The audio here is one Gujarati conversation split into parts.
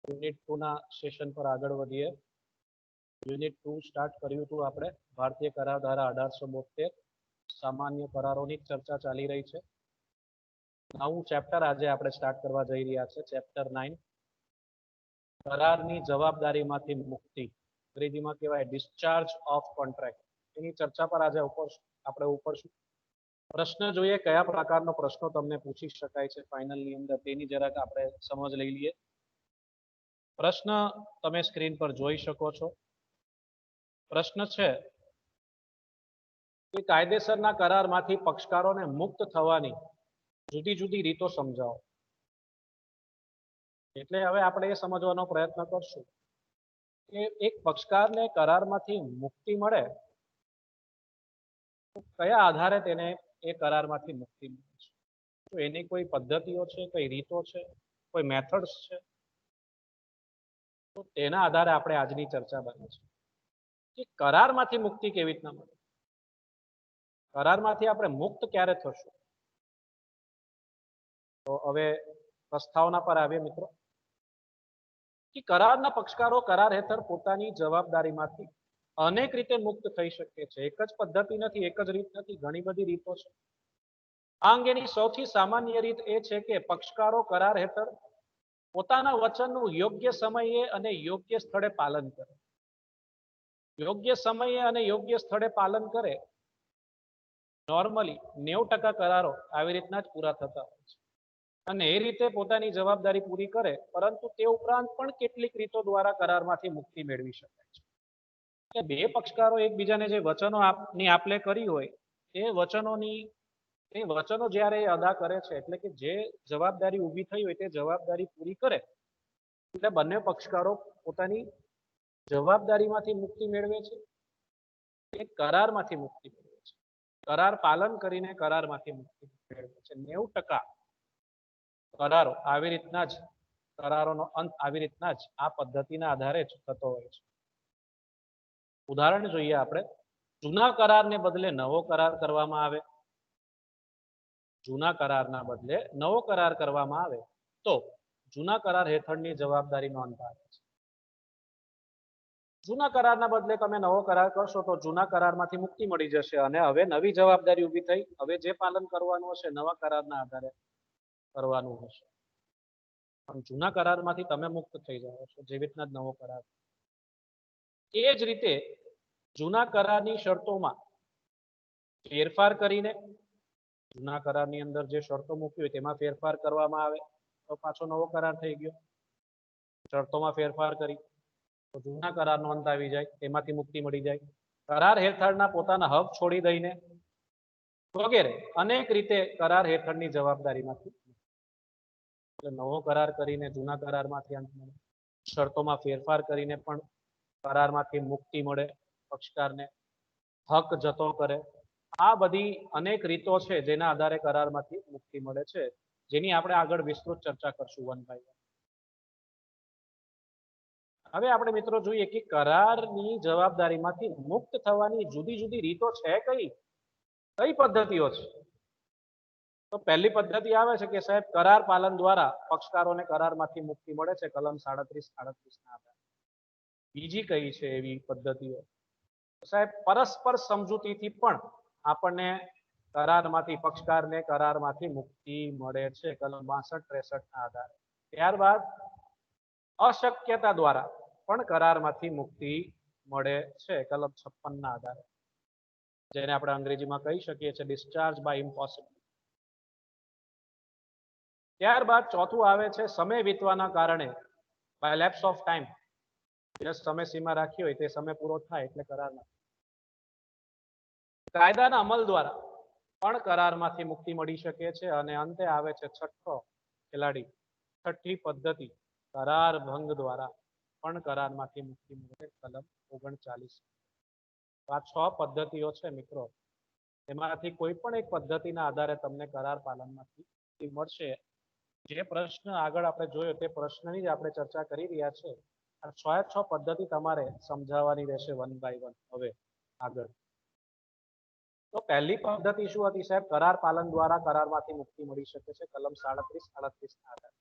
યુનિટ 2 ના સેશન પર આગળ વધીએ. યુનિટ 2 સ્ટાર્ટ કર્યું હતું આપણે. ભારતીય કરાર ધારા 1872 સામાન્ય કરારોની ચર્ચા ચાલી રહી છે. નવું ચેપ્ટર આજે આપણે સ્ટાર્ટ કરવા જઈ રહ્યા છે, ચેપ્ટર 9 કરારની જવાબદારીમાંથી મુક્તિ, અંગ્રેજીમાં કહેવાય ડિસ્ચાર્જ ઓફ કોન્ટ્રાક્ટ. એની ચર્ચા પર આજે આપણે ઉપરશું. પ્રશ્ન જોઈએ કયા પ્રકારનો પ્રશ્નો તમને પૂછી શકાય છે ફાઇનલની અંદર, તેની જરાક આપણે સમજ લઈ લઈએ. પ્રશ્ન તમે સ્ક્રીન પર જોઈ શકો છો. પ્રશ્ન છે કે કાયદેસરના કરારમાંથી પક્ષકારોને મુક્ત થવાની જુદી જુદી રીતો સમજાવો. એટલે હવે આપણે એ સમજવાનો પ્રયત્ન કરશું કે એક પક્ષકારને કરારમાંથી મુક્તિ મળે તો કયા આધારે તેને એ કરારમાંથી મુક્તિ મળે છે. તો એની કોઈ પદ્ધતિઓ છે, કઈ રીતો છે, કોઈ મેથડ્સ છે, તો તેના આધારે આપણે આજની ચર્ચા બને છે કે કરારમાંથી મુક્તિ કેવી રીતના મળે, કરારમાંથી આપણે મુક્ત ક્યારે થશું. તો હવે પ્રસ્તાવના પર આવીએ મિત્રો કે કરારના પક્ષકારો કરાર હેઠળ પોતાની જવાબદારીમાંથી અનેક રીતે મુક્ત થઈ શકે છે. એક જ પદ્ધતિ નથી, એક જ રીત નથી, ઘણી બધી રીતો છે. આ અંગેની સૌથી સામાન્ય રીત એ છે કે પક્ષકારો કરાર હેઠળ પોતાના વચનનું યોગ્ય સમયે અને યોગ્ય સ્થળે પાલન કરે. યોગ્ય સમયે અને યોગ્ય સ્થળે પાલન કરે. નોર્મલી 90% કરારો આવી રીતના જ પૂરા થતા હોય છે અને એ રીતે પોતાની જવાબદારી પૂરી કરે. પરંતુ તે ઉપરાંત પણ કેટલીક રીતો દ્વારા કરારમાંથી મુક્તિ મેળવી શકાય છે. કે બે પક્ષકારો એકબીજાને જે વચનો ની આપલે કરી હોય એ વચનો જ્યારે અદા કરે છે, એટલે કે જે જવાબદારી ઊભી થઈ હોય તે જવાબદારી પૂરી કરે એટલે બંને પક્ષકારો પોતાની જવાબદારીમાંથી મુક્તિ મેળવે છે, એક કરારમાંથી મુક્તિ મેળવે છે. કરાર પાલન કરીને કરારમાંથી મુક્તિ મેળવે છે. 90% કરારો આવી રીતના જ, કરારોનો અંત આવી રીતના જ આ પદ્ધતિના આધારે જ થતો હોય છે. ઉદાહરણ જોઈએ આપણે. જૂના કરારને બદલે નવો કરાર કરવામાં આવે, જૂના કરારના બદલે નવો કરાર કરવામાં આવે તો જૂના કરાર હેઠળની જવાબદારીનો અંત આવે છે. જૂના કરારના બદલે તમે નવો કરાર કરશો તો જૂના કરારમાંથી મુક્તિ મળી જશે અને હવે નવી જવાબદારી ઊભી થઈ. હવે જે પાલન કરવાનું હશે નવા કરારના આધારે કરવાનું હશે. પણ જૂના કરારમાંથી તમે મુક્ત થઈ જાઓ છો જેવી રીતના જ નવો કરાર. એ જ રીતે જૂના કરારની શરતોમાં ફેરફાર કરીને, જૂના કરારની અંદર જે શરતો મૂકી હોય તેમાં ફેરફાર કરવામાં આવે તો પાછો નવો કરાર થઈ ગયો. શરતોમાં ફેરફાર કરી તો જૂના કરારનો અંત આવી જાય, તેમાંથી મુક્તિ મળી જાય. કરાર હેઠળના પોતાના હક છોડી દઈને વગેરે અનેક રીતે કરાર હેઠળની જવાબદારીમાંથી એટલે નવો કરાર કરીને જૂના કરારમાંથી અંત મળે, શરતોમાં ફેરફાર કરીને પણ કરારમાંથી મુક્તિ મળે પક્ષકારને, હક જતો કરે. આ બધી અનેક રીતો છે જેના આધારે કરારમાંથી મુક્તિ મળે છે, જેની આપણે આગળ વિસ્તૃત ચર્ચા કરશું વન બાય વન. હવે આપણે મિત્રો જોઈએ કે કરારની જવાબદારીમાંથી મુક્ત થવાની જુદી જુદી રીતો છે કઈ પદ્ધતિઓ છે. તો પહેલી પદ્ધતિ આવે છે કે સાહેબ કરાર પાલન દ્વારા પક્ષકારોને કરારમાંથી મુક્તિ મળે છે, કલમ 37-38 ના આધારે. બીજી કઈ છે એવી પદ્ધતિઓ? સાહેબ પરસ્પર સમજૂતીથી પણ આપણને કરારમાંથી, પક્ષકારને કરારમાંથી મુક્તિ મળે છે, કલમ 62-63 ના આધારે. ત્યારબાદ અશક્યતા દ્વારા પણ કરારમાંથી મુક્તિ મળે છે, કલમ 56 ના આધારે, જેને આપણે અંગ્રેજીમાં કહી શકીએ છીએ ડિસ્ચાર્જ બાય ઇમ્પોસિબલ. ત્યારબાદ ચોથું આવે છે સમય વીતવાના કારણે, બાય લેપ્સ ઓફ ટાઈમ. જે સમય સીમા રાખી હોય તે સમય પૂરો થાય એટલે કરારમાં. કાયદાના અમલ દ્વારા પણ કરારમાંથી મુક્તિ મળી શકે છે. અને અંતે આવે છે છઠ્ઠી પદ્ધતિ, કરાર ભંગ દ્વારા પણ કરારમાંથી મુક્તિ મળે, કલમ 39. આ 6 પદ્ધતિઓ છે મિત્રો. એમાંથી કોઈ પણ એક પદ્ધતિના આધારે તમને કરાર પાલનમાંથી મુક્તિ મળશે. જે પ્રશ્ન આગળ આપણે જોયો તે પ્રશ્નની જ આપણે ચર્ચા કરી રહ્યા છે. આ 6 પદ્ધતિ તમારે સમજાવવાની રહેશે વન બાય વન. હવે આગળ તો પહેલી પદ્ધતિ શું હતી સાહેબ? કરાર પાલન દ્વારા કરારમાંથી મુક્તિ મળી શકે છે, કલમ 37-38 ના આધારે.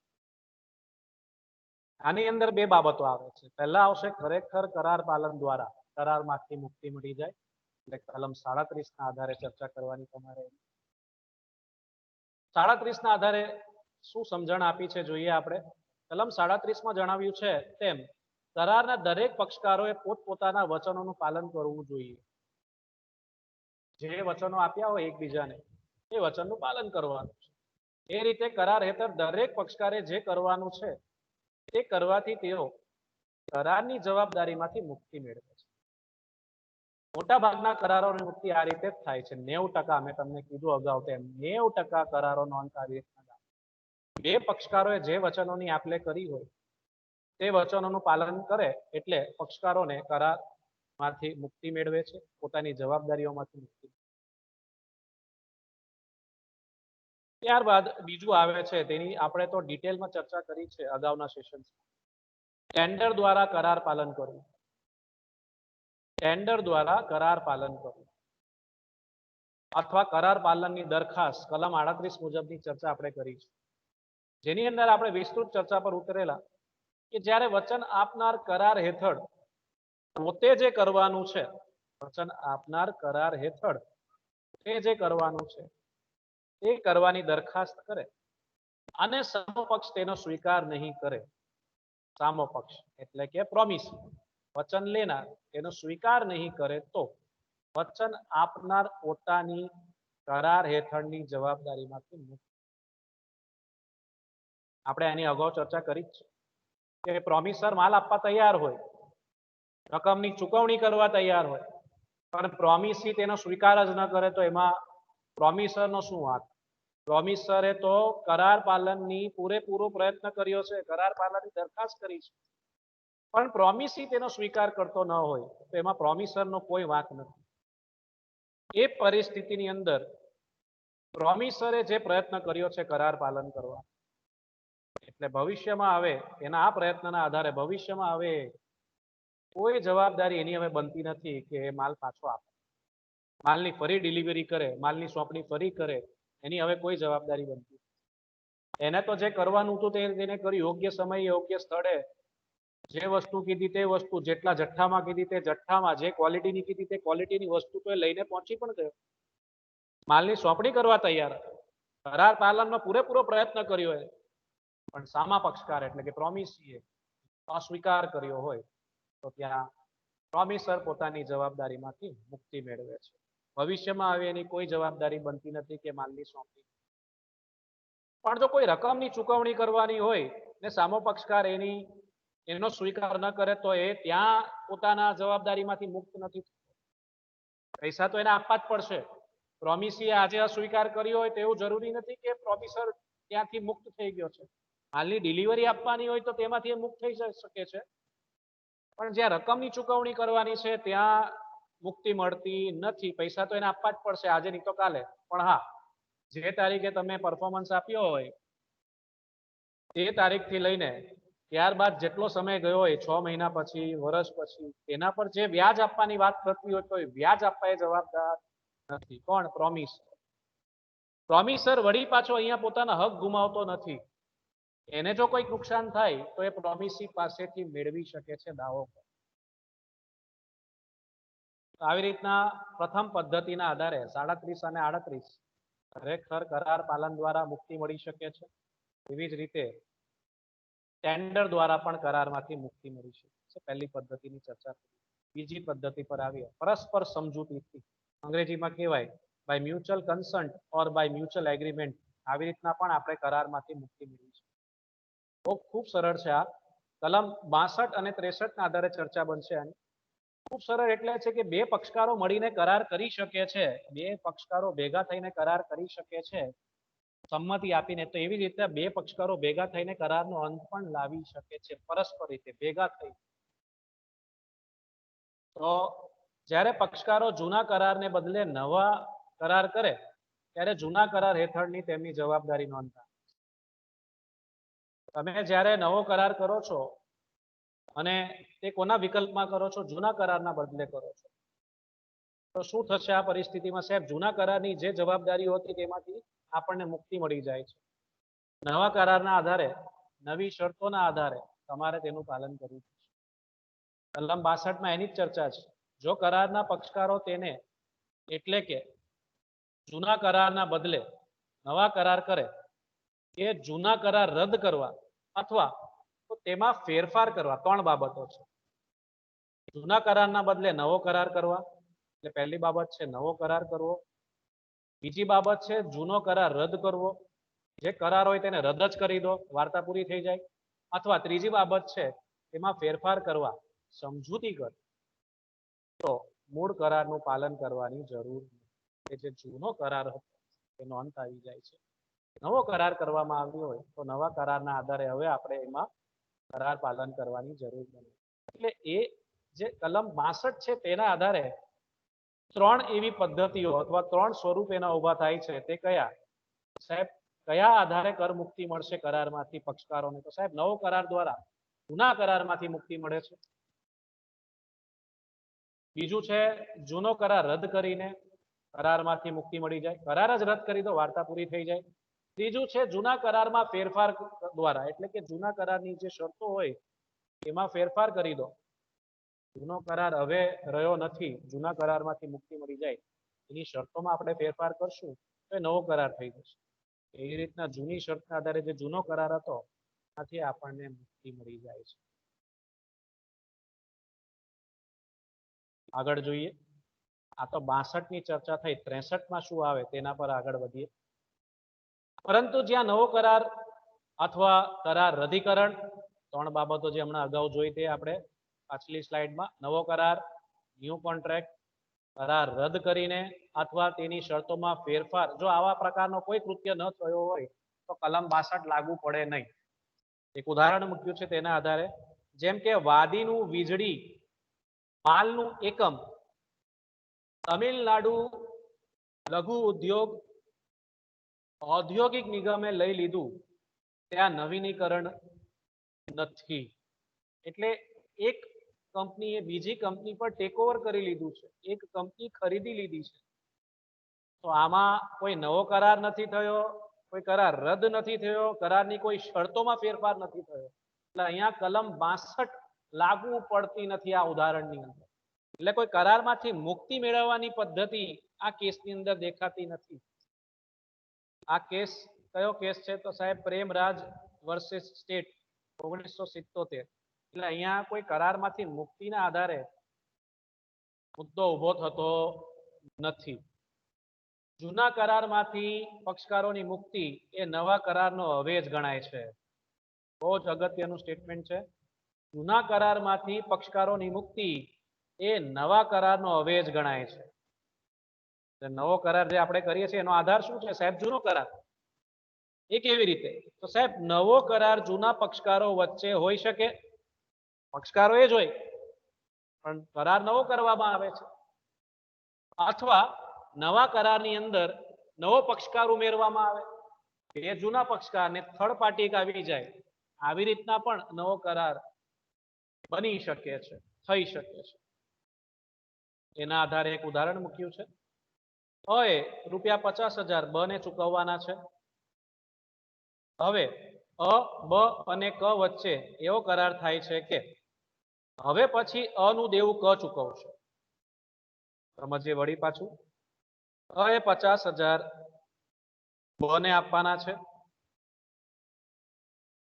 આની અંદર બે બાબતો આવે છે. પહેલા આવશે ખરેખર કરાર પાલન દ્વારા કરારમાંથી મુક્તિ મળી જાય, એટલે કલમ 37 ના આધારે ચર્ચા કરવાની તમારે. 37 ના આધારે શું સમજણ આપી છે જોઈએ આપણે. કલમ 37 માં જણાવ્યું છે તેમ કરારના દરેક પક્ષકારોએ પોતપોતાના વચનોનું પાલન કરવું જોઈએ. જે વચનો આપ્યા હોય એકબીજાને એ વચનનું પાલન કરવાનું છે. એ રીતે કરાર હેઠળ દરેક પક્ષકારે જે કરવાનું છે તે કરવાથી તેઓ કરારની જવાબદારીમાંથી મુક્તિ મેળવે છે. મોટા ભાગના કરારોની મુક્તિ આ રીતે જ થાય છે. 90% મેં તમને કીધું અગાઉ તેમ 90% કરારોનો અંત આવી રીતના બે પક્ષકારોએ જે વચનોની આપ-લે કરી હોય તે વચનોનું પાલન કરે એટલે પક્ષકારોને કરારમાંથી મુક્તિ મેળવે છે, પોતાની જવાબદારીઓમાંથી મુક્તિ. ત્યારબાદ બીજું આવે છે, તેની આપણે તો ડિટેલમાં ચર્ચા કરી છે અગાઉના સેશન્સમાં. ટેન્ડર દ્વારા કરાર પાલન કરવું. ટેન્ડર દ્વારા કરાર પાલન કરવું અથવા કરાર પાલનની દરખાસ્ત કલમ 38 મુજબની ચર્ચા આપણે કરી છે, જેની અંદર આપણે વિસ્તૃત ચર્ચા પર ઉતરેલા કે જ્યારે વચન આપનાર કરાર હેઠળ પોતે જે કરવાનું છે, વચન આપનાર કરાર હેઠળ તે જે કરવાનું છે તે કરવાની દરખાસ્ત કરે અને સામો પક્ષ તેનો સ્વીકાર નહીં કરે. સામો પક્ષ એટલે કે પ્રોમિસ, વચન લેનાર તેનો સ્વીકાર નહીં કરે તો વચન આપનાર પોતાની કરાર હેઠળની જવાબદારીમાંથી મુક્ત. આપણે આની અગાઉ ચર્ચા કરી છે કે પ્રોમિસર માલ આપવા તૈયાર હોય, રકમની ચૂકવણી કરવા તૈયાર હોય, પણ પ્રોમિસી તેનો સ્વીકાર જ ન કરે તો એમાં પ્રોમિસરનો શું વાંક? પ્રોમિસરે તો કરાર પાલનની પૂરેપૂરો પ્રયત્ન કર્યો છે, કરાર પાલનની દરખાસ્ત કરી છે, પણ પ્રોમિસી તેનો સ્વીકાર કરતો ન હોય તો એમાં પ્રોમિસરનો કોઈ વાંક નથી. એ પરિસ્થિતિની અંદર પ્રોમિસરે જે પ્રયત્ન કર્યો છે કરાર પાલન કરવા, એટલે ભવિષ્યમાં આવે એના આ પ્રયત્નના આધારે ભવિષ્યમાં આવે કોઈ જવાબદારી એની હવે બનતી નથી કે એ માલ પાછો આપે, માલની ફરી ડિલિવરી કરે, માલની સોંપણી ફરી કરે, એની હવે કોઈ જવાબદારી બનતી. એને તો જે કરવાનું હતું તેને કર્યું, યોગ્ય સમયે યોગ્ય સ્થળે જે વસ્તુ કીધી તે વસ્તુ, જેટલા જથ્થામાં કીધી તે જથ્થામાં, જે ક્વોલિટીની કીધી તે ક્વોલિટીની વસ્તુ તો એ લઈને પહોંચી પણ ગયો, માલની સોંપણી કરવા તૈયાર હતો, કરાર પાલનનો પૂરેપૂરો પ્રયત્ન કર્યો હોય, પણ સામા પક્ષકાર એટલે કે પ્રોમિસીએ અસ્વીકાર કર્યો હોય તો ત્યાં પ્રોમિસર પોતાની જવાબદારીમાંથી મુક્તિ મેળવે છે. ભવિષ્યમાં હવે એની કોઈ જવાબદારી બનતી નથી કે માલની સોંપણી. પણ જો કોઈ રકમની ચૂકવણી કરવાની હોય ને સામો પક્ષકાર એનો સ્વીકાર ન કરે તો એ ત્યાં પોતાના જવાબદારીમાંથી મુક્ત નથી. પૈસા તો એને આપવા જ પડશે. પ્રોમિસીએ આજે અસ્વીકાર કર્યો હોય તેવું જરૂરી નથી કે પ્રોમિસર ત્યાંથી મુક્ત થઈ ગયો છે. હાલની ડિલિવરી આપવાની હોય તો તેમાંથી એ મુક્ત થઈ શકે છે, પણ જ્યાં રકમની ચૂકવણી કરવાની છે ત્યાં મુક્તિ મળતી નથી. પૈસા તો એને આપવા જ પડશે, આજે નહીં તો કાલે. પણ હા, જે તારીખે તમે પરફોર્મન્સ આપ્યો હોય તે તારીખથી લઈને ત્યારબાદ જેટલો સમય ગયો હોય, 6 મહિના પછી, વર્ષ પછી, એના પર જે વ્યાજ આપવાની વાત કરતી હોય તો એ વ્યાજ આપવા એ જવાબદાર નથી. કોણ? પ્રોમિસર. પ્રોમિસર વળી પાછો અહીંયા પોતાના હક ગુમાવતો નથી. એને જો કોઈ નુકસાન થાય તો એ પ્રોમિસી પાસેથી મેળવી શકે છે દાવો. આવી રીતના પ્રથમ પદ્ધતિના આધારે 37 અને 38 ખરેખર કરાર પાલન દ્વારા મુક્તિ મળી શકે છે. એવી જ રીતે ટેન્ડર દ્વારા પણ કરારમાંથી મુક્તિ મળી શકે છે. પહેલી પદ્ધતિની ચર્ચા કરી. બીજી પદ્ધતિ પર આવીએ, પરસ્પર સમજૂતીથી, અંગ્રેજીમાં કહેવાય by mutual consent or by mutual agreement. આવી રીતના પણ આપણે કરારમાંથી મુક્તિ મેળવી છે. ખૂબ સરળ છે આ. કલમ 62 અને 63 ના આધારે ચર્ચા બનશે આની. ખૂબ સરળ એટલે છે કે બે પક્ષકારો મળીને કરાર કરી શકે છે, બે પક્ષકારો ભેગા થઈને કરાર કરી શકે છે સંમતિ આપીને. તો એવી રીતે બે પક્ષકારો ભેગા થઈને કરારનો અંત પણ લાવી શકે છે પરસ્પર રીતે ભેગા થઈ. તો જ્યારે પક્ષકારો જૂના કરારને બદલે નવા કરાર કરે ત્યારે જૂના કરાર હેઠળની તેમની જવાબદારી નોંધતા. તમે જ્યારે નવો કરાર કરો છો અને તે કોના વિકલ્પમાં કરો છો? જૂના કરારના બદલે કરો છો. તો શું થશે આ પરિસ્થિતિમાં? સાહેબ, જૂના કરારની જે જવાબદારીઓ હતી તેમાંથી આપણને મુક્તિ મળી જાય છે. નવા કરારના આધારે, નવી શરતોના આધારે તમારે તેનું પાલન કરવું પડશે। કલમ 62 માં એની જ ચર્ચા છે। જો કરારના પક્ષકારો તેને એટલે કે જૂના કરારના બદલે નવા કરાર કરે કે જૂના કરાર રદ કરવા અથવા તો તેમાં ફેરફાર કરવા, ત્રણ બાબતો છે। જૂના કરારના બદલે નવો કરાર કરવા, એટલે પહેલી બાબત છે નવો કરાર કરવો। બીજી બાબત છે જૂનો કરાર રદ કરવો, જે કરાર હોય તેને રદ જ કરી દો, વાર્તા પૂરી થઈ જાય। અથવા ત્રીજી બાબત છે તેમાં ફેરફાર કરવા, સમજૂતી કર, તો મૂળ કરારનું પાલન કરવાની જરૂર નથી। જે જૂનો કરાર હતો તેનો અંત આવી જાય છે। નવો કરાર કરવામાં આવ્યો હોય તો નવા કરારના આધારે હવે આપણે એમાં કરાર પાલન કરવાની જરૂર બને। એટલે એ જે કલમ 62 છે તેના આધારે ત્રણ એવી પદ્ધતિઓ અથવા ત્રણ સ્વરૂપ એના ઉભા થાય છે। તે કયા સાહેબ? કયા આધારે કર મુક્તિ મળશે કરારમાંથી પક્ષકારોને? તો સાહેબ નવો કરાર દ્વારા જૂના કરારમાંથી મુક્તિ મળે છે। બીજું છે જૂનો કરાર રદ કરીને કરારમાંથી મુક્તિ મળી જાય, કરાર જ રદ કરી દો, વાર્તા પૂરી થઈ જાય। ત્રીજું છે જૂના કરારમાં ફેરફાર દ્વારા, એટલે કે જૂના કરારની જે શરતો હોય એમાં ફેરફાર કરી દો, જૂનો કરાર હવે રહ્યો નથી, જૂના કરારમાંથી મુક્તિ મળી જાય, એની શરતોમાં આપણે ફેરફાર કરશું તો એ નવો કરાર થઈ જશે। એવી રીતના જૂની શરતના આધારે જે જૂનો કરાર હતો ત્યાંથી આપણને મુક્તિ મળી જાય છે। આગળ જોઈએ, આ તો 62 ની ચર્ચા થઈ। 63 માં શું આવે તેના પર આગળ વધીએ। પરંતુ જ્યાં નવો કરાર અથવા કરાર રદીકરણ, ત્રણ બાબતો જે હમણાં અગાઉ જોઈ તે આપણે પાછલી સ્લાઇડમાં, નવો કરાર, ન્યૂ કોન્ટ્રાક્ટ, કરાર રદ કરીને અથવા તેની શરતોમાં ફેરફાર, જો આવા પ્રકારનો કોઈ કૃત્ય ન થયો હોય તો કલમ 62 લાગુ પડે નહીં। એક ઉદાહરણ મૂક્યું છે તેના આધારે, જેમ કે વાદીનું વીજળી માલનું એકમ તમિલનાડુ લઘુ ઉદ્યોગ ઔદ્યોગિક નિગમે લઈ લીધું, ત્યાં નવીનીકરણ નથી। એટલે એક કંપનીએ બીજી કંપની પર ટેક ઓવર કરી લીધું છે, એક કંપની ખરીદી લીધી છે, તો આમાં કોઈ નવો કરાર નથી થયો, કોઈ કરાર રદ નથી થયો, કરારની કોઈ શરતોમાં ફેરફાર નથી થયો, એટલે અહીંયા કલમ 62 લાગુ પડતી નથી આ ઉદાહરણની અંદર। એટલે કોઈ કરારમાંથી મુક્તિ મેળવવાની પદ્ધતિ આ કેસની અંદર દેખાતી નથી। આ કેસ કયો કેસ છે? તો સાહેબ પ્રેમરાજ વર્સિસ સ્ટેટ 1977। એટલે અહીંયા કોઈ કરારમાંથી મુક્તિના આધારે મુદ્દો ઉભો થતો નથી। જૂના કરારમાંથી પક્ષકારોની મુક્તિ એ નવા કરારનો અવેજ ગણાય છે। બહુ જ અગત્યનું સ્ટેટમેન્ટ છે। જૂના કરારમાંથી પક્ષકારોની મુક્તિ એ નવા કરારનો અવેજ ગણાય છે। નવો કરાર જે આપણે કરીએ છીએ એનો આધાર શું છે સાહેબ? જૂનો કરાર। એ કેવી રીતે? તો સાહેબ નવો કરાર જૂના પક્ષકારો વચ્ચે હોઈ શકે, પક્ષકારો એ જ હોય પણ કરાર નવો કરવામાં આવે છે, અથવા નવા કરારની અંદર નવો પક્ષકાર ઉમેરવામાં આવે, એ જૂના પક્ષકારને થર્ડ પાર્ટી એક આવી જાય, આવી રીતના પણ નવો કરાર બની શકે છે, થઈ શકે છે। એના આધારે એક ઉદાહરણ મૂક્યું છે। એ ₹50,000 બ ને ચૂકવવાના છે। હવે અ, બ અને ક વચ્ચે એવો કરાર થાય છે કે હવે પછી અ નું દેવું ક ચૂકવશે। સમજીએ વળી પાછું, એ 50,000 બ ને આપવાના છે।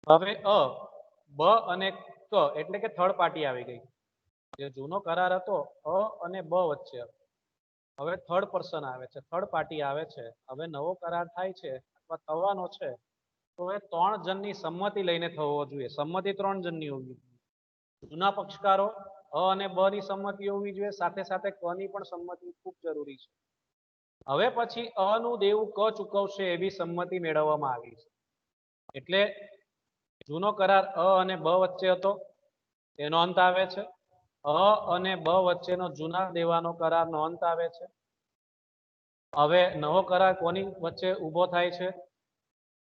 હવે અ, બ અને ક એટલે કે થર્ડ પાર્ટી આવી ગઈ। જે જૂનો કરાર હતો અ અને બ વચ્ચે, હવે થર્ડ પર્સન આવે છે, થર્ડ પાર્ટી આવે છે। હવે નવો કરાર થાય છે અથવા થવાનો છે તો એ 3 જણની સંમતિ લઈને થવો જોઈએ। સંમતિ 3 જણની હોવી જોઈએ। જૂના પક્ષકારો અ અને બ ની સંમતિ હોવી જોઈએ, સાથે સાથે ક ની પણ સંમતિ ખૂબ જરૂરી છે। હવે પછી અ નું દેવું ક ચૂકવશે એવી સંમતિ મેળવવામાં આવી છે। એટલે જૂનો કરાર અ અને બ વચ્ચે હતો, એનો અંત આવે છે। અ અને બ વચ્ચેનો જૂના દેવાનો કરારનો અંત આવે છે। હવે નવો કરાર કોની વચ્ચે ઊભો થાય છે?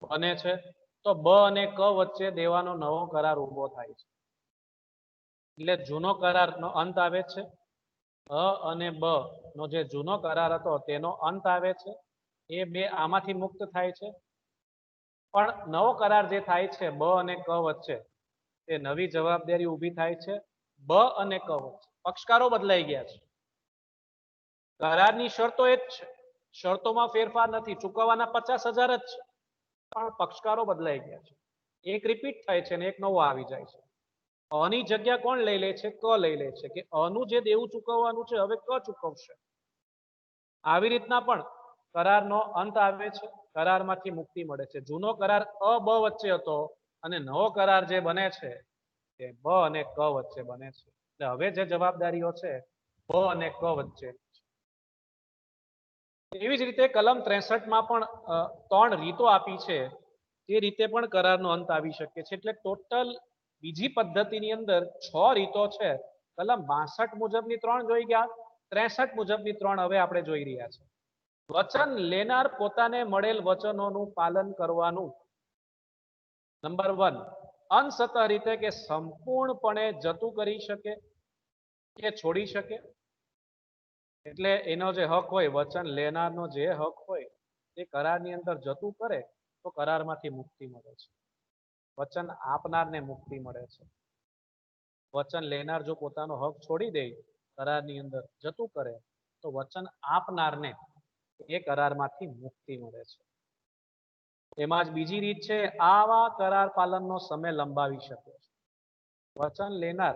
બને છે। તો બ અને ક વચ્ચે દેવાનો નવો કરાર ઊભો થાય છે। એટલે જૂનો કરારનો અંત આવે છે, અ અને બ નો જે જૂનો કરાર હતો તેનો અંત આવે છે। એ બે આમાંથી મુક્ત થાય છે, પણ નવો કરાર જે થાય છે બ અને ક વચ્ચે, એ નવી જવાબદારી ઊભી થાય છે બ અને ક વચ્ચે. પક્ષકારો બદલાઈ ગયા છે. કરારની શરતો એ જ છે, શરતોમાં ફેરફાર નથી, ચૂકવવાના 50,000 જ છે, પણ પક્ષકારો બદલાઈ ગયા છે. એક રિપીટ થાય છે ને એક નવો આવી જાય છે. અની જગ્યા કોણ લઈ લે છે? ક લઈ લે છે કે અનું જે દેવું ચૂકવવાનું છે હવે ક ચૂકવશે. આવી રીતના પણ કરારનો અંત આવે છે, કરારમાંથી મુક્તિ મળે છે. જૂનો કરાર અ બ વચ્ચે હતો અને નવો કરાર જે બને છે એ બ અને ક વચ્ચે બને છે. એટલે હવે જે જવાબદારીઓ છે બ અને ક વચ્ચે. એવી જ રીતે કલમ 63 માં પણ 3 રીતો આપી છે. એ રીતે પણ કરારનો અંત આવી શકે છે. એટલે ટોટલ બીજી પદ્ધતિની અંદર 6 રીતો છે. કલમ 62 મુજબની 3 જોઈ ગયા, 63 મુજબની 3 હવે આપણે જોઈ રહ્યા છે. વચન લેનાર પોતાને મળેલ વચનોનું પાલન કરવાનું. નંબર 1, અંશતઃ રીતે કે સંપૂર્ણપણે જતું કરી શકે કે છોડી શકે. એટલે એનો જે હક હોય, વચન લેનારનો જે હક હોય એ કરારની અંદર જતું કરે તો કરારમાંથી મુક્તિ મળે છે. વચન આપનારને મુક્તિ મળે છે. વચન લેનાર જો પોતાનો હક છોડી દે, કરારની અંદર જતું કરે, તો વચન આપનારને એ કરારમાંથી મુક્તિ મળે છે. એમાં જ બીજી રીત છે, આવા કરાર પાલનનો સમય લંબાવી શકે છે. વચન લેનાર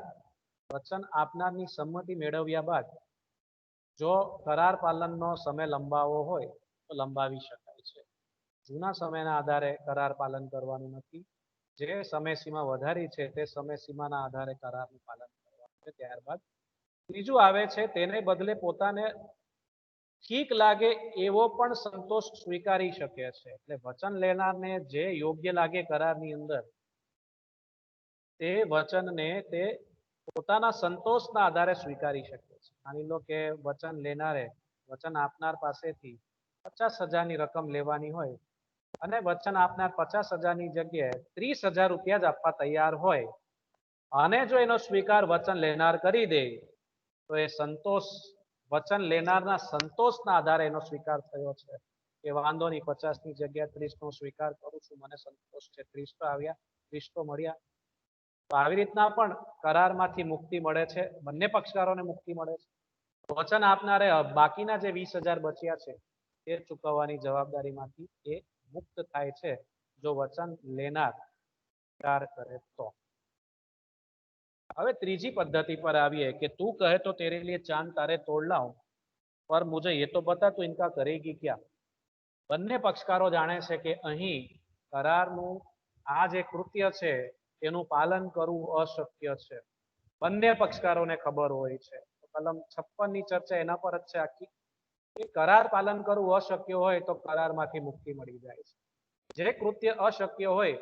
વચન આપનારની સંમતિ મેળવ્યા બાદ જો કરાર પાલનનો સમય લંબાવવો હોય તો લંબાવી શકાય છે. જૂના સમયના આધારે કરાર પાલન કરવાનું નથી. જે સમયસીમા વધારી છે તે સમયસીમાના આધારે કરારનું પાલન કરવાનું છે. ત્યારબાદ ત્રીજું આવે છે, તેને બદલે પોતાને ઠીક લાગે એવો પણ સંતોષ સ્વીકારી શકે છે. એટલે વચન લેનારને જે યોગ્ય લાગે કરારની અંદર તે વચનને તે પોતાના સંતોષના આધારે સ્વીકારી શકે છે. માની લો કે વચન લેનારે વચન આપનાર પાસેથી 50,000ની રકમ લેવાની હોય અને વચન આપનાર 50,000ની જગ્યાએ 30,000 રૂપિયા જ આપવા તૈયાર હોય અને જો એનો સ્વીકાર વચન લેનાર કરી દે તો એ સંતોષ વચન લેનારના સંતોષના આધારે એનો સ્વીકાર થયો છે કે વાંધો નહીં, 50ની જગ્યા 30નો સ્વીકાર કરું છું, મને સંતોષ છે, 30 તો આવ્યા, 30 તો મળ્યા. તો આવી રીતના પણ કરારમાંથી મુક્તિ મળે છે, બંને પક્ષકારોને મુક્તિ મળે છે. વચન આપનારે બાકીના જે 20,000 બચ્યા છે એ ચૂકવવાની જવાબદારીમાંથી એ મુક્ત થાય છે જો વચન લેનાર સ્વીકાર કરે તો. હવે ત્રીજી પદ્ધતિ પર આવીએ કે તું કહે તો તેરે लिए चांद तारे तोड़ लाऊं पर मुझे ये तो बता तू इनका करेगी क्या. બંને પક્ષકારો જાણે છે કે અહીં કરારનું આ જે કૃત્ય છે એનું પાલન કરવું અશક્ય છે. બંને પક્ષકારોને ખબર હોય છે. કલમ 56ની ચર્ચા એના પર જ છે આખી. એ કરાર પાલન કરવું અશક્ય હોય તો કરારમાંથી મુક્તિ મળી જાય છે. જે કૃત્ય અશક્ય હોય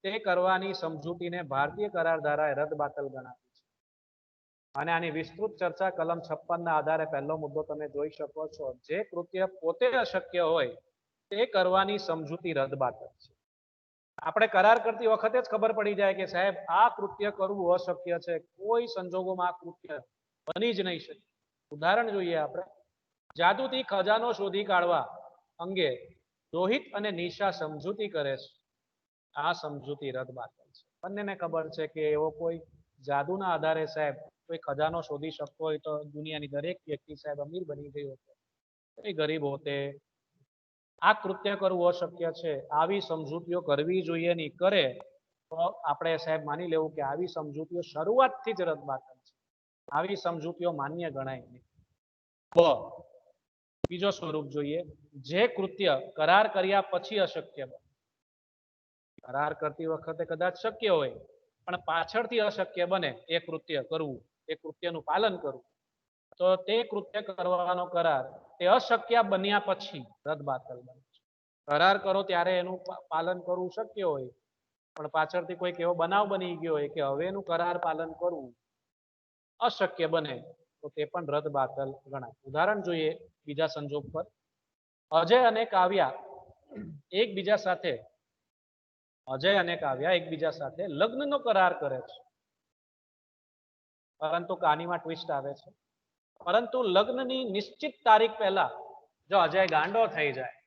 તે કરવાની સમજૂતીને ભારતીય કરાર ધારાએ રદબાતલ ગણાવી છે. અને આની વિસ્તૃત ચર્ચા કલમ 56ના આધારે પહેલો મુદ્દો તમે જોઈ શકો છો. જે કૃત્ય પોતે અશક્ય હોય તે કરવાની સમજૂતી રદબાતલ છે. આપણે કરાર કરતી વખતે જ ખબર પડી જાય કે સાહેબ આ કૃત્ય કરવું અશક્ય છે, કોઈ સંજોગોમાં આ કૃત્ય બની જ નહીં શકે. ઉદાહરણ જોઈએ આપણે. જાદુથી ખજાનો શોધી કાઢવા અંગે રોહિત અને નિશા સમજૂતી કરે છે. આ સમજૂતી રદબાતલ છે. બંનેને ખબર છે કે એવો કોઈ જાદુના આધારે સાહેબ કોઈ ખજાનો શોધી શકતો હોય તો દુનિયાની દરેક વ્યક્તિ સાહેબ અમીર બની ગઈ હોત, એ ગરીબ હોતે. આ કૃત્ય કરવું અશક્ય છે. આવી સમજૂતીઓ કરવી જોઈએ નહીં. કરે તો આપણે સાહેબ માની લેવું કે આવી સમજૂતીઓ શરૂઆતથી જ રદબાતલ છે. આવી સમજૂતીઓ માન્ય ગણાય નહીં. બીજો સ્વરૂપ જોઈએ. જે કૃત્ય કરાર કર્યા પછી અશક્ય બને. કરાર કરતી વખતે કદાચ શક્ય હોય પણ પાછળથી અશક્ય બને એ કૃત્ય કરવું, એ કૃત્યનું પાલન કરવું, તો તે કૃત્ય કરવાનો કરાર તે અશક્ય બન્યા પછી રદબાતલ બને છે. કરાર કરો ત્યારે એનું પાલન કરવું શક્ય હોય પણ પાછળથી કોઈક એવો બનાવ બની ગયો હોય કે હવે એનું કરાર પાલન કરવું અશક્ય બને તો તે પણ રદબાતલ ગણાય. ઉદાહરણ જોઈએ બીજા સંજોગ પર. અજય અને કાવ્યા એકબીજા સાથે લગ્નનો કરાર કરે છે. પરંતુ કહાનીમાં ટ્વિસ્ટ આવે છે. પરંતુ લગ્નની નિશ્ચિત તારીખ પહેલા જો અજય ગાંડો થઈ જાય,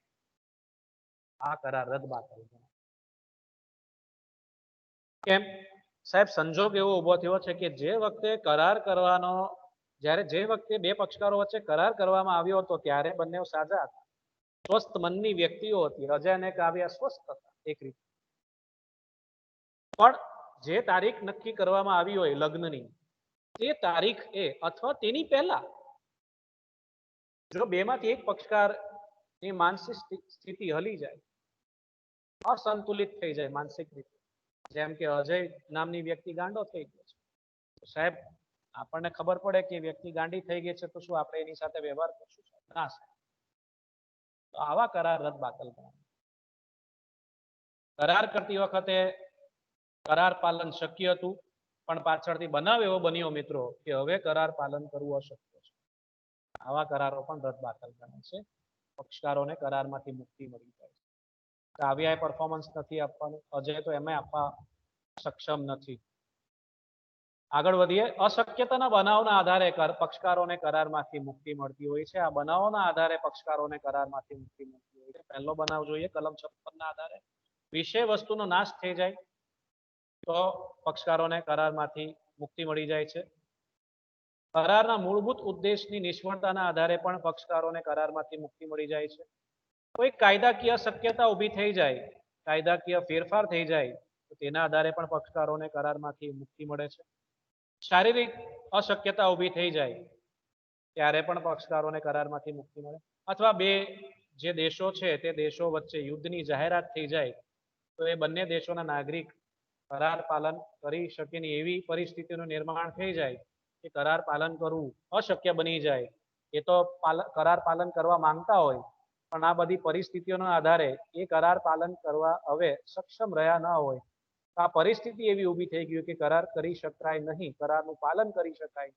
આ કરાર રદબાતલ ગણાય. કેમ? સાહેબ સંજોગ એવો ઉભો થયો છે કે જે વખતે કરાર કરવાનો જ્યારે જે વખતે બે પક્ષકારો વચ્ચે કરાર કરવામાં આવ્યો હતો ત્યારે બંને સાજા હતા, સ્વસ્થ મનની વ્યક્તિઓ હતી. રજા અને કાવ્ય સ્વસ્થ હતા એક રીતે. પણ જે તારીખ નક્કી કરવામાં આવી હોય લગ્નની, તે તારીખ એ અથવા તેની પહેલા જો બેમાંથી એક પક્ષકારની માનસિક સ્થિતિ હલી જાય, અસંતુલિત થઈ જાય માનસિક રીતે, જેમ કે અજય નામની વ્યક્તિ ગાંડો થઈ ગયો છે, સાહેબ આપણને ખબર પડે કે વ્યક્તિ ગાંડી થઈ ગઈ છે તો શું આપણે એની સાથે વ્યવહાર કરશું? ના સાહેબ. તો આવા કરાર રદ બાતલ કરવા. કરાર કરતી વખતે કરાર પાલન શક્ય હતું, પણ પાછળથી બનાવ એવો બન્યો મિત્રો કે હવે કરાર પાલન કરવું અશક્ય છે. આવા કરારો પણ રદ બાતલ કરે છે. પક્ષકારોને કરારમાંથી મુક્તિ મળી જાય છે. કાવ્યાએ પરફોર્મન્સ નથી આપવાનું, અજય તો એમાં આપવા સક્ષમ નથી. આગળ વધીએ. અશક્યતાના બનાવના આધારે પક્ષકારોને કરારમાંથી મુક્તિ મળતી હોય છે. આ બનાવોના આધારે પક્ષકારોને કરારમાંથી મુક્તિ મળતી હોય છે. પહેલો બનાવ જોઈએ કલમ 56 ના આધારે. વિષય વસ્તુનો નાશ થઈ જાય તો પક્ષકારોને કરારમાંથી મુક્તિ મળી જાય છે. કરારના મૂળભૂત ઉદ્દેશની નિષ્ફળતાના આધારે પણ પક્ષકારોને કરારમાંથી મુક્તિ મળી જાય છે. કોઈ કાયદાકીય શક્યતા ઊભી થઈ જાય, કાયદાકીય ફેરફાર થઈ જાય તો તેના આધારે પણ પક્ષકારોને કરારમાંથી મુક્તિ મળે છે. શારીરિક અશક્યતા ઊભી થઈ જાય ત્યારે પણ પક્ષકારોને કરારમાંથી મુક્તિ મળે. અથવા બે જે દેશો છે તે દેશો વચ્ચે યુદ્ધની જાહેરાત થઈ જાય તો એ બંને દેશોના નાગરિક કરાર પાલન કરી શકે નહીં એવી પરિસ્થિતિનું નિર્માણ થઈ જાય કે કરાર પાલન કરવું અશક્ય બની જાય. એ તો કરાર પાલન કરવા માંગતા હોય પણ આ બધી પરિસ્થિતિઓના આધારે એ કરાર પાલન કરવા હવે સક્ષમ રહ્યા ન હોય. આ પરિસ્થિતિ એવી ઊભી થઈ ગઈ કે કરાર કરી શકાય નહીં, કરારનું પાલન કરી શકાય,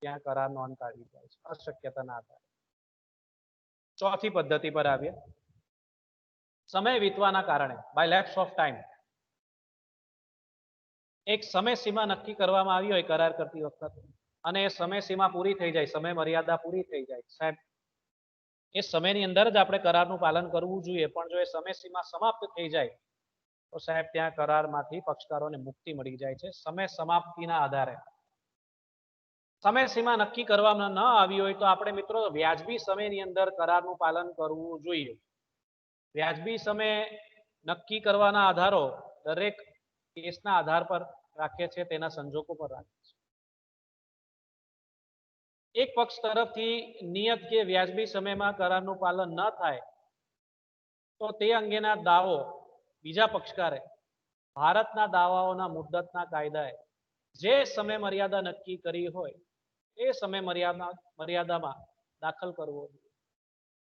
ત્યાં કરારનો અંત આવી જાય છે અશક્યતાના આધારે. ચોથી પદ્ધતિ પર આવીએ. સમય વીતવાના કારણે, બાય લેપ્સ ઓફ ટાઈમ. એક સમય સીમા નક્કી કરવામાં આવી હોય કરાર કરતી વખતે અને એ સમય સીમા પૂરી થઈ જાય, સમય મર્યાદા પૂરી થઈ જાય, સાહેબ એ સમયની અંદર જ આપણે કરારનું પાલન કરવું જોઈએ. પણ જો એ સમય સીમા સમાપ્ત થઈ જાય તો સાહેબ ત્યાં કરારમાંથી પક્ષકારોને મુક્તિ મળી જાય છે સમય સમાપ્તિના આધારે. સમય સીમા નક્કી કરવામાં ન આવી હોય તો આપણે મિત્રો વ્યાજબી સમયની અંદર કરારનું પાલન કરવું જોઈએ. વ્યાજબી સમય નક્કી કરવાના આધારો દરેક કેસના આધાર પર રાખે છે, તેના સંજોગો પર રાખે છે. એક પક્ષ તરફથી નિયત કે વ્યાજબી સમયમાં કરારનું પાલન ન થાય તો તે અંગેના દાવો બીજા પક્ષકારે ભારતના દાવાઓના મુદ્દતના કાયદાએ જે સમય મર્યાદા નક્કી કરી હોય એ સમય મર્યાદામાં દાખલ કરવો જોઈએ.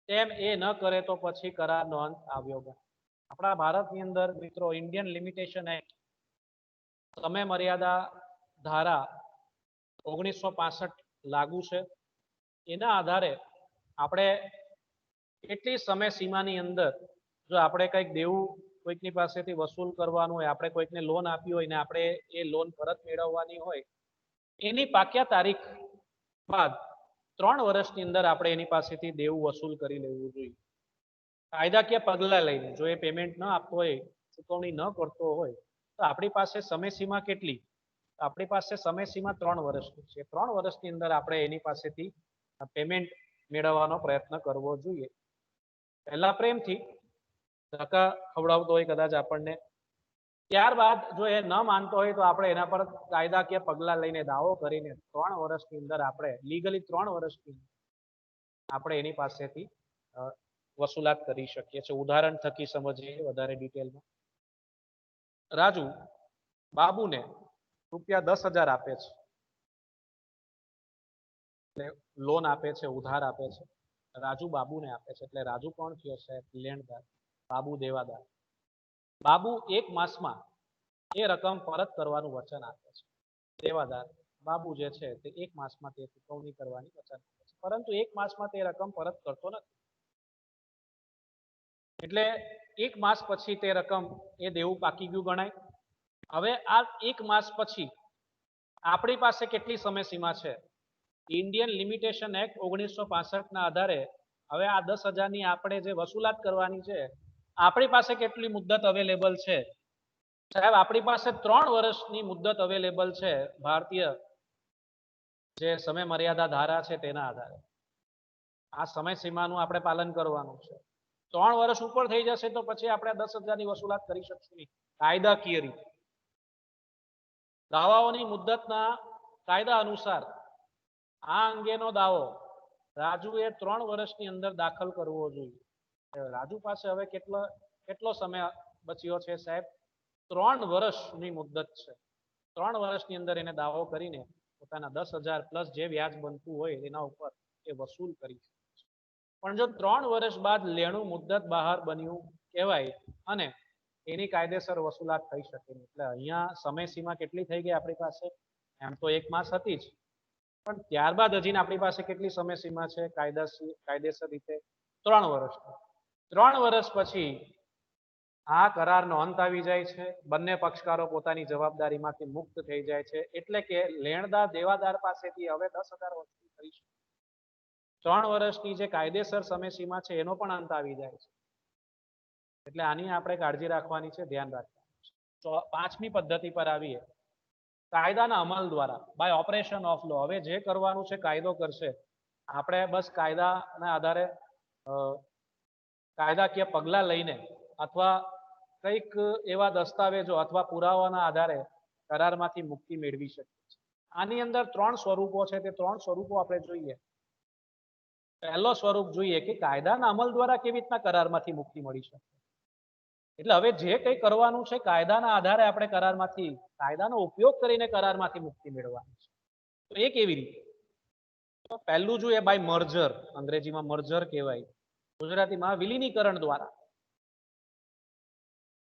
તેમ એ ન કરે તો પછી કરારનો અંત આવ્યો ગણાય. આપણા ભારતની અંદર મિત્રો ઇન્ડિયન લિમિટેશન એક્ટ સમય મર્યાદા ધારા 1965 લાગુ છે. એના આધારે આપણે એટલી સમય સીમાની અંદર જો આપણે કંઈક દેવું કોઈકની પાસેથી વસૂલ કરવાનું હોય, આપણે કોઈકને લોન આપી હોય ને આપણે એ લોન પરત મેળવવાની હોય, એની પાક્યા તારીખ બાદ 3 વર્ષની અંદર આપણે એની પાસેથી દેવું વસૂલ કરી લેવું જોઈએ. કાયદાકીય પગલાં લઈને જો એ પેમેન્ટ ન આપતો હોય, ચૂકવણી ન કરતો હોય તો આપણી પાસે સમય સીમા કેટલી? આપણી પાસે સમય સીમા 3 વર્ષની છે. 3 વર્ષની અંદર આપણે એની પાસેથી પેમેન્ટ મેળવવાનો પ્રયત્ન કરવો જોઈએ. પહેલા પ્રેમથી ધક્કા ખવડાવતો હોય કદાચ આપણને, ત્યારબાદ જો એ ન માનતો હોય તો આપણે એના પર કાયદાકીય પગલાં લઈને દાવો કરીને 3 વર્ષની અંદર આપણે લીગલી 3 વર્ષની આપણે એની પાસેથી વસૂલાત કરી શકીએ છીએ. ઉદાહરણ થકી સમજીએ વધારે ડિટેલમાં. રાજુ બાબુને ₹10,000 આપે છે, એટલે લોન આપે છે, ઉધાર આપે છે. રાજુ બાબુને આપે છે એટલે રાજુ કોણ થયો સાહેબ? લેણદાર, બાબુ દેવાદાર. બાબુ 1 માસમાં એ રકમ પરત કરવાનું વચન આપે છે. દેવાદાર બાબુ જે છે તે 1 માસમાં તે ચૂકવણી કરવાની વચન આપે છે, પરંતુ 1 માસમાં તે રકમ પરત કરતો નથી. એટલે 1 માસ પછી તે રકમ એ દેવું પાકી ગયું ગણાય. હવે આ 1 માસ પછી આપણી પાસે કેટલી સમય સીમા છે? ઇન્ડિયન લિમિટેશન એક્ટ 1965 ના આધારે હવે આ 10,000 ની આપણે જે વસૂલાત કરવાની છે, આપણી પાસે કેટલી મુદ્દત અવેલેબલ છે? સાહેબ આપણી પાસે 3 વર્ષની મુદ્દત અવેલેબલ છે ભારતીય જે સમય મર્યાદા ધારા છે તેના આધારે. આ સમય સીમાનું આપણે પાલન કરવાનું છે. 3 વર્ષ ઉપર થઈ જશે તો પછી આપણે 10,000ની વસૂલાત કરી શકશું નહીં કાયદાકીય રીતે. દાવાઓની મુદ્દતના કાયદા અનુસાર આ અંગેનો દાવો રાજુએ 3 વર્ષની અંદર દાખલ કરવો જોઈએ. રાજુ પાસે હવે કેટલો સમય બચ્યો છે સાહેબ? 3 વર્ષની મુદ્દત છે. 3 વર્ષની અંદર એને દાવો કરીને પોતાના 10,000 પ્લસ જે વ્યાજ બનતું હોય એના ઉપર એ વસૂલ કરી શકે છે. પણ જો 3 વર્ષ બાદ લેણું મુદ્દત બહાર બન્યું કહેવાય અને એની કાયદેસર વસૂલાત થઈ શકે નહીં. એટલે અહીંયા સમય સીમા કેટલી થઈ ગઈ આપણી પાસે? એમ તો 1 માસ હતી જ, પણ ત્યારબાદ હજી આપણી પાસે કેટલી સમય સીમા છે કાયદેસર રીતે? 3 વર્ષ. 3 વર્ષ પછી આ કરારનો અંત આવી જાય છે. બંને પક્ષકારો પોતાની જવાબદારીમાંથી મુક્ત થઈ જાય છે. એટલે કે લેણદાર દેવાદાર પાસેથી હવે 10,000 વસૂલ કરી શકે. 3 વર્ષની જે કાયદેસર સમય સીમા છે એનો પણ અંત આવી જાય છે. એટલે આની આપણે કાળજી રાખવાની છે, ધ્યાન રાખવાનું છે. તો 5મી પદ્ધતિ પર આવીએ. કાયદાના અમલ દ્વારા, બાય ઓપરેશન ઓફ લો. હવે જે કરવાનું છે કાયદો કરશે. આપણે બસ કાયદાના આધારે કાયદાકીય પગલાં લઈને અથવા કંઈક એવા દસ્તાવેજો અથવા પુરાવાના આધારે કરારમાંથી મુક્તિ મેળવી શકીએ છીએ. આની અંદર 3 સ્વરૂપો છે. તે 3 સ્વરૂપો આપણે જોઈએ. પહેલો સ્વરૂપ જોઈએ કે કાયદાના અમલ દ્વારા કેવી રીતના કરારમાંથી મુક્તિ મળી શકે. એટલે હવે જે કંઈ કરવાનું છે કાયદાના આધારે આપણે કરારમાંથી, કાયદાનો ઉપયોગ કરીને કરારમાંથી મુક્તિ મેળવવાની છે. તો એ કેવી રીતે? તો પહેલું જોઈએ બાય મર્જર. અંગ્રેજીમાં મર્જર કહેવાય, ગુજરાતીમાં વિલીનીકરણ દ્વારા.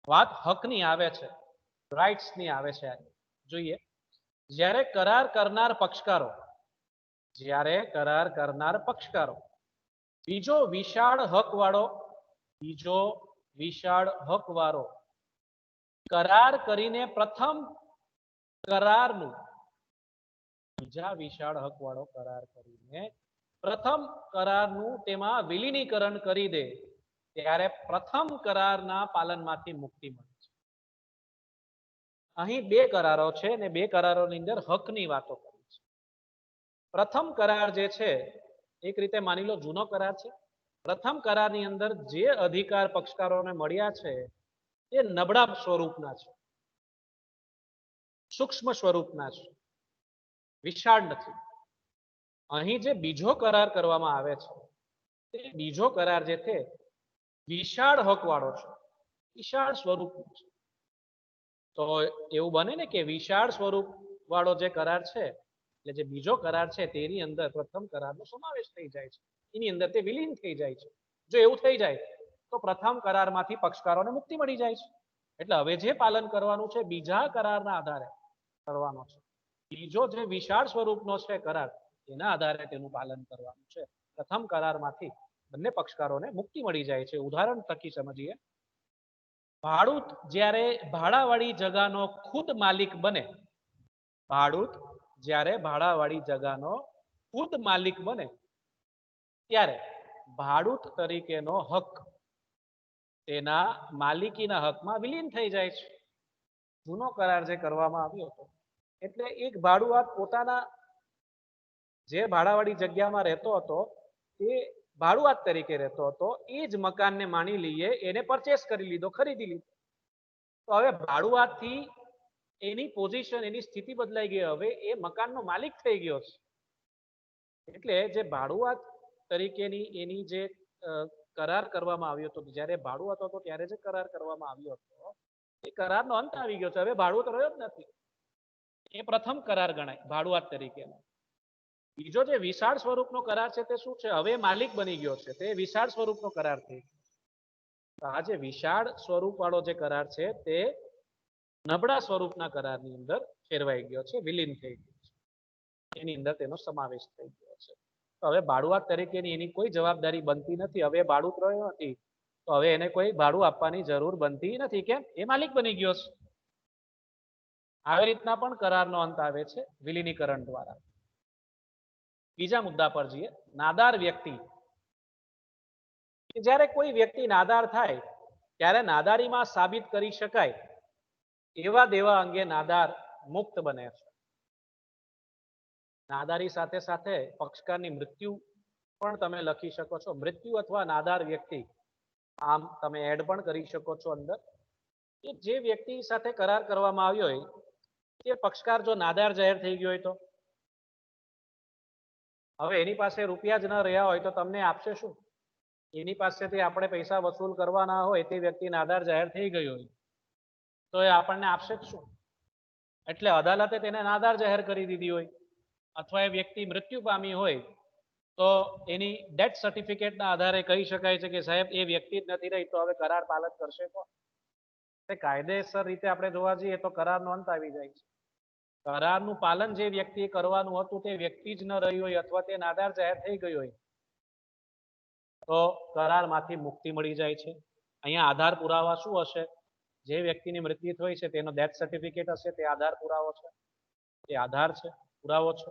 વાત હકની આવે છે, રાઇટ્સની આવે છે. જોઈએ, જ્યારે કરાર કરનાર પક્ષકારો બીજો વિશાળ હકવાળો કરાર કરીને પ્રથમ કરારનું બીજા વિશાળ હકવાળો કરાર કરીને પ્રથમ કરારનું તેમાં વિલીનીકરણ કરી દે ત્યારે પ્રથમ કરારના પાલનમાંથી મુક્તિ મળે છે. અહીં 2 કરારો છે અને 2 કરારોની અંદર હકની વાતો કરી છે. પ્રથમ કરાર જે છે એક રીતે માની લો જૂનો કરાર છે. પ્રથમ કરારની અંદર જે અધિકાર પક્ષકારોને મળ્યા છે એ નબળા સ્વરૂપના છે, સૂક્ષ્મ સ્વરૂપના છે, વિશાળ નથી. અહીં જે બીજો કરાર કરવામાં આવે છે તે બીજો કરાર જે છે વિશાળ હકવાળો છે, વિશાળ સ્વરૂપનો છે. તો એવું બને ને કે વિશાળ સ્વરૂપ વાળો જે કરાર છે, એટલે જે બીજો કરાર છે તેની અંદર પ્રથમ કરારનો સમાવેશ થઈ જાય છે, એની અંદર તે વિલીન થઈ જાય છે. જો એવું થઈ જાય તો પ્રથમ કરારમાંથી પક્ષકારોને મુક્તિ મળી જાય છે. એટલે હવે જે પાલન કરવાનું છે બીજા કરારના આધારે કરવાનો છે. બીજો જે વિશાળ સ્વરૂપનો છે કરાર, એના આધારે તેનું પાલન કરવાનું છે. પ્રથમ કરારમાંથી બંને પક્ષકારોને મુક્તિ મળી જાય છે. ઉદાહરણ થકી સમજીએ. ભાડૂત જ્યારે ભાડાવાળી જગાનો ખુદ માલિક બને, ભાડૂત જ્યારે ભાડાવાળી જગાનો ખુદ માલિક બને ત્યારે ભાડૂત તરીકેનો હક તેના માલિકીના હકમાં વિલીન થઈ જાય છે. જૂનો કરાર જે કરવામાં આવ્યો હતો એટલે એક ભાડુઆત પોતાના જે ભાડાવાળી જગ્યામાં રહેતો હતો એ ભાડુઆત તરીકે રહેતો હતો. એ જ મકાનને માની લઈએ એને પરચેસ કરી લીધો, ખરીદી લીધો. તો હવે ભાડુઆતથી એની પોઝિશન, એની સ્થિતિ બદલાઈ ગઈ. હવે એ મકાનનો માલિક થઈ ગયો છે. એટલે જે ભાડુઆત તરીકેની એની જે કરાર કરવામાં આવ્યો હતો, જ્યારે ભાડુઆત હતો ત્યારે જે કરાર કરવામાં આવ્યો હતો એ કરારનો અંત આવી ગયો છે. હવે ભાડુઆત રહ્યો જ નથી. એ પ્રથમ કરાર ગણાય ભાડુઆત તરીકેનો. બીજો જે વિશાળ સ્વરૂપનો કરાર છે તે શું છે? હવે માલિક બની ગયો છે, તે વિશાળ સ્વરૂપનો કરાર થઈ ગયો. આ જે વિશાળ સ્વરૂપ વાળો જે કરાર છે તે નબળા સ્વરૂપના કરારની અંદર ફેરવાઈ ગયો છે, વિલીન થઈ ગયો છે. એની અંદર તેનો સમાવેશ થઈ ગયો છે. તો હવે ભાડુઆત તરીકેની એની કોઈ જવાબદારી બનતી નથી. હવે ભાડુત રહ્યો નથી તો હવે એને કોઈ ભાડું આપવાની જરૂર બનતી નથી. કેમ? એ માલિક બની ગયો છે. આવી રીતના પણ કરારનો અંત આવે છે વિલીનીકરણ દ્વારા. બીજા મુદ્દા પર જઈએ. નાદાર વ્યક્તિ. જ્યારે કોઈ વ્યક્તિ નાદાર થાય ત્યારે નાદારીમાં સાબિત કરી શકાય એવા દેવા અંગે નાદાર મુક્ત બને છે. નાદારી સાથે સાથે પક્ષકારની મૃત્યુ પણ તમે લખી શકો છો. મૃત્યુ અથવા નાદાર વ્યક્તિ આમ તમે એડ પણ કરી શકો છો અંદર. કે જે વ્યક્તિ સાથે કરાર કરવામાં આવ્યો હોય તે પક્ષકાર જો નાદાર જાહેર થઈ ગયો હોય તો હવે એની પાસે રૂપિયા જ ન રહ્યા હોય તો તમને આપશે શું? એની પાસેથી આપણે પૈસા વસૂલ કરવાના હોય તે વ્યક્તિ નાદાર જાહેર થઈ ગયો હોય તો એ આપણને આપશે જ શું? એટલે અદાલતે તેને નાદાર જાહેર કરી દીધી હોય અથવા એ વ્યક્તિ મૃત્યુ પામી હોય તો એની ડેથ સર્ટિફિકેટના આધારે કહી શકાય છે કે સાહેબ એ વ્યક્તિ જ નથી રહી તો હવે કરાર પાલન કરશે કોણ? કાયદેસર રીતે આપણે જોવા જઈએ તો કરારનો અંત આવી જાય છે. કરારનું પાલન જે વ્યક્તિએ કરવાનું હતું તે વ્યક્તિ જ ન રહ્યું હોય અથવા તે નાદાર જાહેર થઈ ગયું હોય તો કરારમાંથી મુક્તિ મળી જાય છે. અહીંયા આધાર પુરાવા શું હશે? જે વ્યક્તિની મૃત્યુ થઈ છે તેનો ડેથ સર્ટિફિકેટ હશે, તે આધાર પુરાવો છે. તે આધાર છે, પુરાવો છે,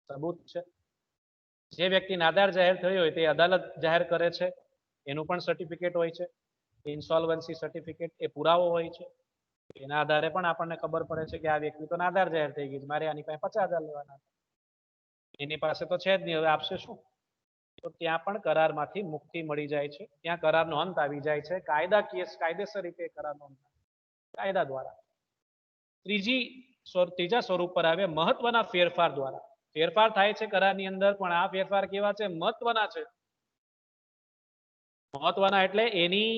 સબૂત છે. જે વ્યક્તિ નાદાર જાહેર થયો હોય તે અદાલત જાહેર કરે છે એનું પણ સર્ટિફિકેટ હોય છે. ઇન્સોલ્વન્સી સર્ટિફિકેટ એ પુરાવો હોય છે. એના આધારે પણ આપણને ખબર પડે છે કે આ વ્યક્તિ તો નાદાર જાહેર થઈ ગઈ છે, મારે આની પાસે 50,000 લેવાના. એની પાસે તો છે જ નહીં, હવે આપશે શું? તો ત્યાં પણ કરારમાંથી મુક્તિ મળી જાય છે. ત્યાં કરારનો અંત આવી જાય છે. કાયદેસર રીતે કરારનો અંત કાયદા દ્વારા. ત્રીજા સ્વરૂપ પર આવે મહત્વના ફેરફાર દ્વારા. ફેરફાર થાય છે કરારની અંદર પણ આ ફેરફાર કેવા છે? મહત્વના છે. મહત્વના એટલે એની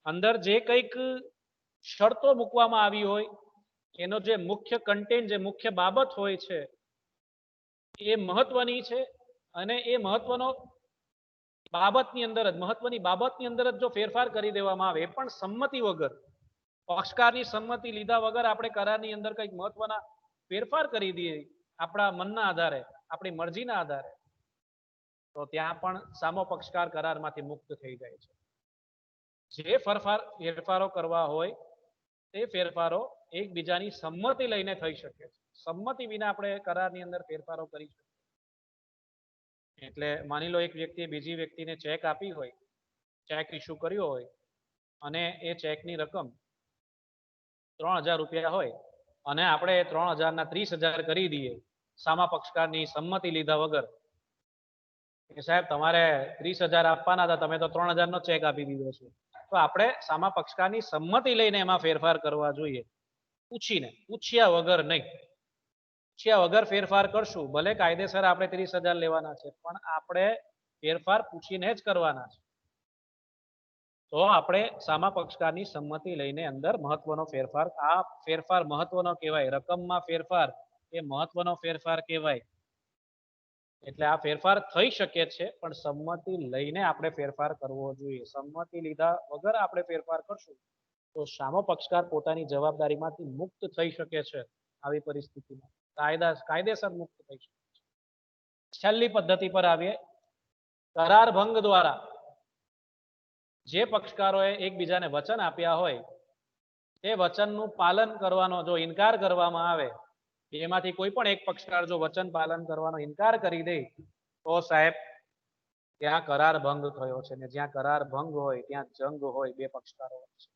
અંદર જે કંઈક શરતો મૂકવામાં આવી હોય એનો જે મુખ્ય કન્ટેન્ટ, જે મુખ્ય બાબત હોય છે એ મહત્વની છે અને એ મહત્વની બાબતની અંદર જ જો ફેરફાર કરી દેવામાં આવે પણ સંમતિ વગર, પક્ષકારની સંમતિ લીધા વગર આપણે કરારની અંદર કંઈક મહત્વના ફેરફાર કરી દઈએ આપણા મનના આધારે, આપણી મરજીના આધારે, તો ત્યાં પણ સામો પક્ષકાર કરારમાંથી મુક્ત થઈ જાય છે. જે ફેરફારો કરવા હોય તે ફેરફારો એકબીજાની સંમતિ લઈને થઈ શકે છે. સંમતિ વિના આપણે કરારની અંદર ફેરફારો કરી શકીએ. એટલે માની લો એક વ્યક્તિએ બીજી વ્યક્તિને ચેક આપી હોય, ચેક ઇસ્યુ કર્યો હોય અને એ ચેકની રકમ 3,000 રૂપિયા હોય અને આપણે 3,000 ના 30,000 કરી દઈએ સામા પક્ષકારની સંમતિ લીધા વગર કે સાહેબ તમારે 30,000 આપવાના હતા, તમે તો 3,000 નો ચેક આપી દીધો છે, તો આપણે સામા પક્ષકારની સંમતિ લઈને એમાં ફેરફાર કરવા જોઈએ. પૂછ્યા વગર નહીં. પૂછ્યા વગર ફેરફાર કરશું, ભલે કાયદેસર આપણે 30,000 લેવાના છે પણ આપણે ફેરફાર પૂછીને જ કરવાના છે. તો આપણે સામા પક્ષકારની સંમતિ લઈને અંદર મહત્વનો ફેરફાર, આ ફેરફાર મહત્વનો કહેવાય. રકમમાં ફેરફાર એ મહત્વનો ફેરફાર કહેવાય. એટલે આ ફેરફાર થઈ શકે છે પણ સંમતિ લઈને આપણે ફેરફાર કરવો જોઈએ. સંમતિ લીધા વગર આપણે ફેરફાર કરશું તો સામો પક્ષકાર પોતાની જવાબદારીમાંથી મુક્ત થઈ શકે છે. આવી પરિસ્થિતિમાં કાયદેસર મુક્ત થઈ શકે છે. છેલ્લી પદ્ધતિ પર આવીએ, કરાર ભંગ દ્વારા. જે પક્ષકારોએ એકબીજાને વચન આપ્યા હોય તે વચનનું પાલન કરવાનો જો ઇનકાર કરવામાં આવે, એમાંથી કોઈ પણ એક પક્ષકાર જો વચન પાલન કરવાનો ઇનકાર કરી દે તો સાહેબ ત્યાં કરાર ભંગ થયો છે. ને જ્યાં કરાર ભંગ હોય ત્યાં જંગ હોય બે પક્ષકારો વચ્ચે.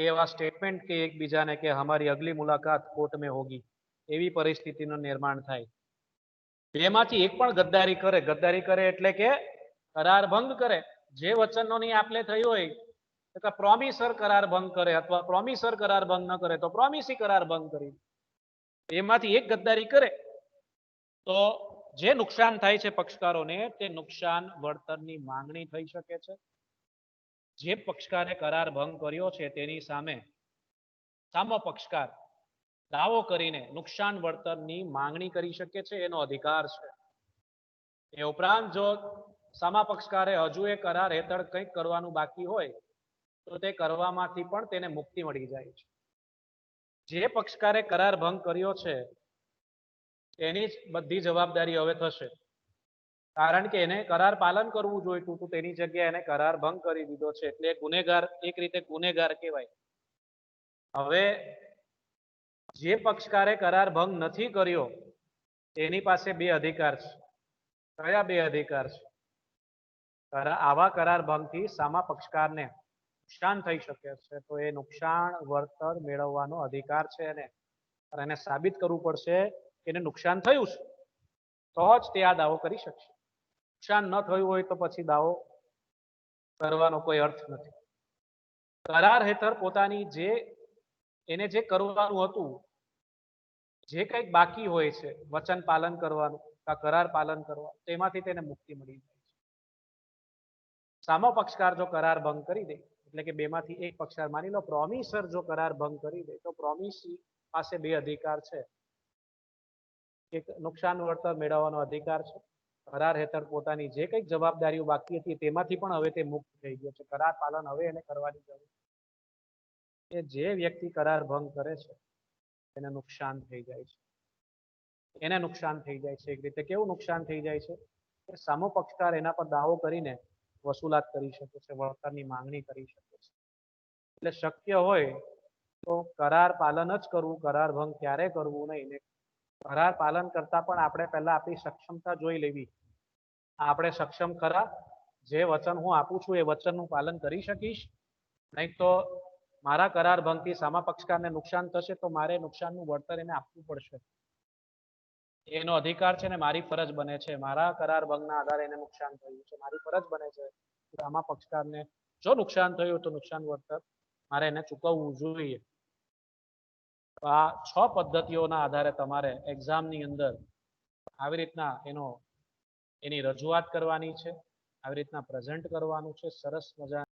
એવા સ્ટેટમેન્ટ કે એકબીજાને કે હમારી અગલી મુલાકાત કોર્ટ में होगी, એવી પરિસ્થિતિનું નિર્માણ થાય. બેમાંથી એક પણ ગદ્દારી કરે એટલે કે કરાર ભંગ કરે. જે વચનોની આપલે થઈ હોય તો પ્રોમિસર કરાર ભંગ કરે અથવા પ્રોમિસર કરાર ભંગ ન કરે તો પ્રોમિસી કરાર ભંગ કરી, એમાંથી એક ગદ્દારી કરે તો જે નુકસાન થાય છે પક્ષકારોને તે નુકસાન વળતરની માંગણી થઈ શકે છે. જે પક્ષકારે કરાર ભંગ કર્યો છે તેની સામે સામો પક્ષકાર દાવો કરીને નુકસાન વળતરની માંગણી કરી શકે છે, એનો અધિકાર છે. એ ઉપરાંત જો સામા પક્ષકારે હજુ એ કરાર હેઠળ કંઈક કરવાનું બાકી હોય તો તે કરવામાંથી પણ તેને મુક્તિ મળી જાય છે. જે પક્ષકારે કરાર ભંગ કર્યો છે એની જ બધી જવાબદારી હવે થશે, કારણ કે એને કરાર પાલન કરવું જોઈતું હતું, તેની જગ્યાએ એને કરાર ભંગ કરી દીધો છે એટલે ગુનેગાર, એક રીતે ગુનેગાર કહેવાય. હવે જે પક્ષકારે કરાર ભંગ નથી કર્યો તેની પાસે બે અધિકાર છે. કયા બે અધિકાર છે? આવા કરાર ભંગથી સામા પક્ષકારને નુકસાન થઈ શકે છે તો એ નુકસાન વળતર મેળવવાનો અધિકાર છે એને સાબિત કરવું પડશે કે એને નુકસાન થયું છે તો જ તે આ દાવો કરી શકશે. નુકસાન ન થયું હોય તો પછી દાવો કરવાનો કોઈ અર્થ નથી. કરાર હેઠળ પોતાની એને જે કરવાનું હતું, જે કંઈક બાકી હોય છે વચન પાલન કરવાનું કા કરાર પાલન કરવા, તેમાંથી તેને મુક્તિ મળી જાય છે. સામો પક્ષકાર જો કરાર ભંગ કરી દે, એટલે કે બેમાંથી એક પક્ષકાર, માની લો પ્રોમિસર જો કરાર ભંગ કરી દે તો પ્રોમિસી પાસે બે અધિકાર છે. એક નુકસાન વળતર મેળવવાનો અધિકાર છે. કરાર હેઠળ પોતાની જે કંઈક જવાબદારીઓ બાકી હતી તેમાંથી પણ હવે તે મુક્ત થઈ ગયો છે. કરાર પાલન હવે એને કરવાની જરૂર છે. જે વ્યક્તિ કરાર ભંગ કરે છે એને નુકસાન થઈ જાય છે. એને નુકસાન થઈ જાય છે. એક રીતે કેવું નુકસાન થઈ જાય છે કે સામો પક્ષકાર એના પર દાવો કરીને વસૂલાત કરી શકે છે, વળતરની માંગણી કરી શકે છે. એટલે શક્ય હોય તો કરાર પાલન જ કરવું, કરાર ભંગ ક્યારે કરવું નહીં. કરાર પાલન કરતા પણ આપણે પહેલા આપણી સક્ષમતા જોઈ લેવી. આપણે સક્ષમ ખરા? જે વચન હું આપું છું એ વચનનું પાલન કરી શકીશ? નહીં તો મારા કરાર ભંગથી સામા પક્ષકારને નુકસાન થશે તો મારે નુકસાનનું વળતર એને આપવું પડશે. એનો અધિકાર છે ને મારી ફરજ બને છે. મારા કરાર ભંગના આધારે એને નુકસાન થયું છે, મારી ફરજ બને છે સામા પક્ષકારને જો નુકસાન થયું તો નુકસાન વળતર મારે એને ચૂકવવું જોઈએ. આ 6 પદ્ધતિઓના આધારે તમારે એક્ઝામની અંદર આવી રીતના એની રજૂઆત કરવાની છે, આવી રીતના પ્રેઝન્ટ કરવાનું છે. સરસ મજા